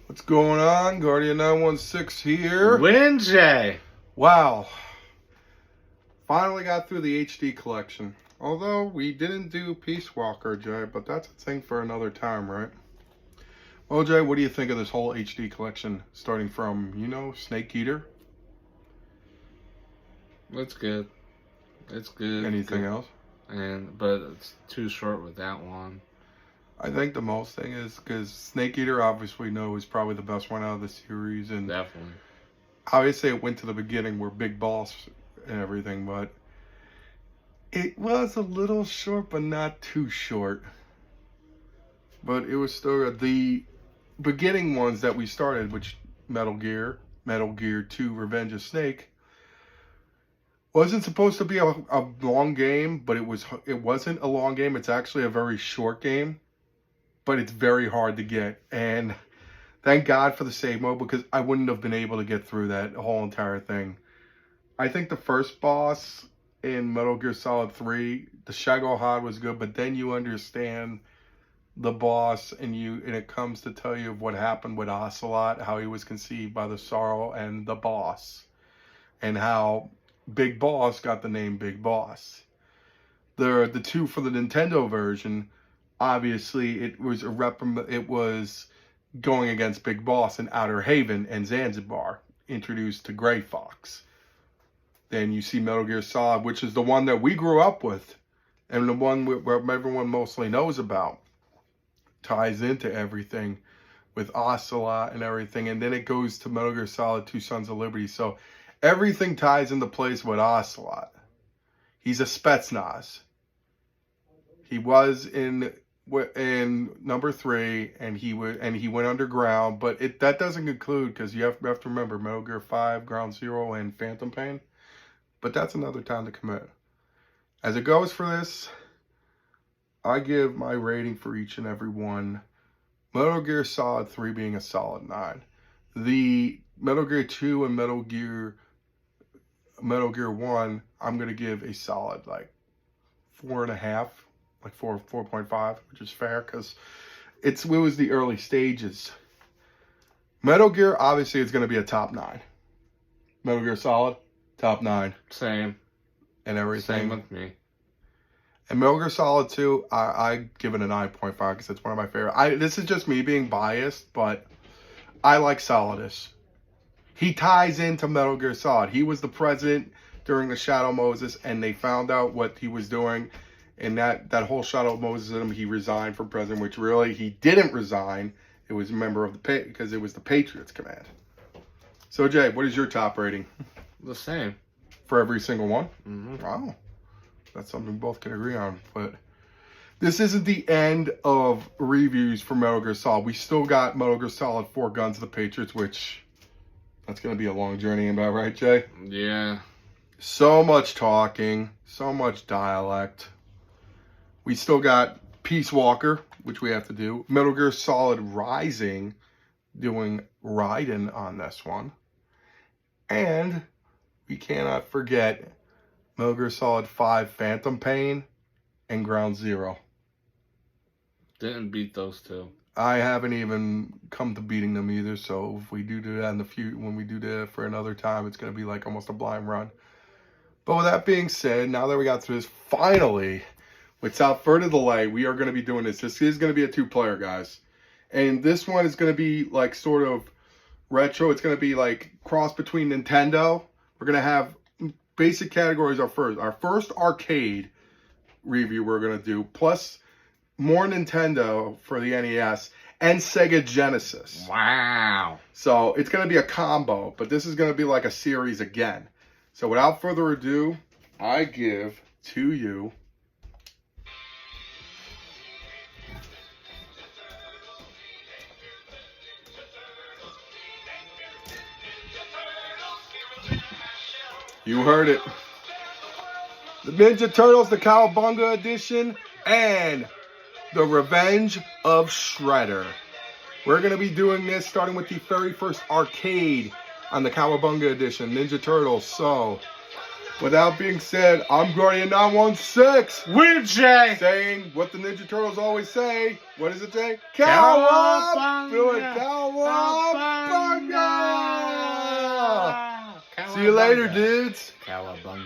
What's going on? Guardian 916 here. Win, Jay. Wow. Finally got through the HD collection. Although we didn't do Peace Walker, Jay, but that's a thing for another time, right? Well, Jay, what do you think of this whole HD collection? Starting from, Snake Eater? It's good. It's good. Anything else? But it's too short with that one. I think the most thing is because Snake Eater, obviously, is probably the best one out of the series, and Definitely. obviously it went to the beginning where Big Boss and everything, but it was a little short, but not too short. But it was still the beginning ones that we started, which Metal Gear 2, Revenge of Snake, wasn't supposed to be a long game, but it wasn't a long game. It's actually a very short game, but it's very hard to get. And thank God for the save mode, because I wouldn't have been able to get through that whole entire thing. I think the first boss in Metal Gear Solid 3, the Shagohod, was good, but then you understand the boss, and it comes to tell you of what happened with Ocelot, how he was conceived by the Sorrow and the boss, and how Big Boss got the name Big Boss. The two for the Nintendo version, obviously it was going against Big Boss in Outer Haven and Zanzibar, introduced to Gray Fox. Then you see Metal Gear Solid, which is the one that we grew up with, and the one where everyone mostly knows about, ties into everything with Ocelot and everything, and then it goes to Metal Gear Solid 2 Sons of Liberty. So everything ties into place with Ocelot. He's a Spetsnaz. He was in number 3, and he went underground, but that doesn't conclude, because you have to remember Metal Gear 5, Ground Zero, and Phantom Pain. But that's another time to commit. As it goes for this, I give my rating for each and every one. Metal Gear Solid 3 being a solid 9. The Metal Gear 2 and Metal Gear 1, I'm going to give a solid 4.5, 4.5, which is fair, because it was the early stages. Metal Gear, obviously, is going to be a top 9. Metal Gear Solid, top 9. Same. And everything. Same with me. And Metal Gear Solid 2, I give it a 9.5 because it's one of my favorite. This is just me being biased, but I like Solidus. He ties into Metal Gear Solid. He was the president during the Shadow Moses, and they found out what he was doing. And that whole Shadow Moses, he resigned from president, which really he didn't resign. It was a member of because it was the Patriots Command. So, Jay, what is your top rating? The same. For every single one? Mm-hmm. Wow. That's something we both can agree on. But this isn't the end of reviews for Metal Gear Solid. We still got Metal Gear Solid 4 Guns of the Patriots, which that's going to be a long journey about, right, Jay? Yeah. So much talking, so much dialect. We still got Peace Walker, which we have to do. Metal Gear Solid Rising, doing Raiden on this one. And we cannot forget Metal Gear Solid 5 Phantom Pain and Ground Zero. Didn't beat those two. I haven't even come to beating them either, so if we do that in the future, when we do that for another time, it's going to be like almost a blind run. But with that being said, now that we got through this, finally, without further delay, we are going to be doing this. This is going to be a 2-player, guys. And this one is going to be sort of retro. It's going to be cross between Nintendo. We're going to have basic categories are first. Our first arcade review we're going to do, plus more Nintendo for the NES and Sega Genesis. Wow. So it's going to be a combo, but this is going to be like a series again. So without further ado, I give to you you heard it. The Ninja Turtles, the Cowabunga edition, and the Revenge of Shredder. We're going to be doing this starting with the very first arcade on the Cowabunga edition, Ninja Turtles. So, without being said, I'm Guardian 916. Win, Jay. Saying what the Ninja Turtles always say. What does it say? Cowabunga. Do it, Cowabunga. See you later, Cowabunga. dudes. Cowabunga.